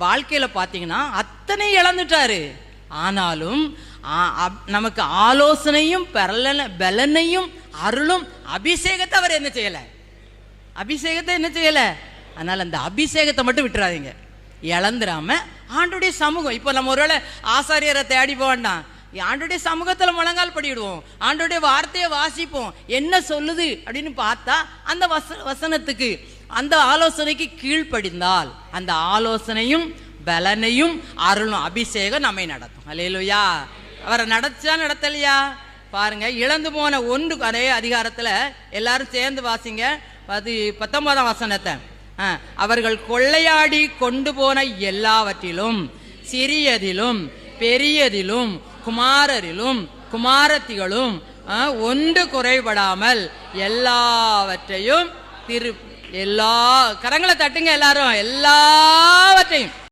வாழ்க்கையில பாத்தீங்கன்னா அத்தனை இழந்துட்டாரு. ஆனாலும் நமக்கு ஆலோசனையும் பலனையும் அருளும் அபிஷேகத்தை அவர் என்ன செய்யல, அபிஷேகத்தை என்ன செய்யல. அதனால அந்த அபிஷேகத்தை மட்டும் விட்டுறாதீங்க, இழந்துடாம ஆண்டுடைய சமூகம். இப்போ நம்ம ஒருவேளை ஆசாரியரை தேடி போவேண்டாம், ஆண்டுடைய சமூகத்தில் முழங்கால் படிவிடுவோம், ஆண்டுடைய வார்த்தையை வாசிப்போம், என்ன சொல்லுது அப்படின்னு பார்த்தா அந்த வசனத்துக்கு அந்த ஆலோசனைக்கு கீழ்ப்படிந்தால் அந்த ஆலோசனையும் பலனையும் அருளும் அபிஷேகம் நம்மை நடத்தும். அல்லேலூயா. அவரை நடத்தா நடத்தலையா பாருங்க. இழந்து போன ஒன்று அதே அதிகாரத்தில் எல்லாரும் சேர்ந்து வாசிங்க 19ஆம் வசனத்தை. அவர்கள் கொள்ளையாடி கொண்டு போன எல்லாவற்றிலும் சிறியதிலும் பெரியதிலும் குமாரரிலும் குமாரத்திகளும் ஒன்று குறைபடாமல் எல்லாவற்றையும் எல்லா கரங்களை தட்டுங்க எல்லாரும், எல்லாவற்றையும்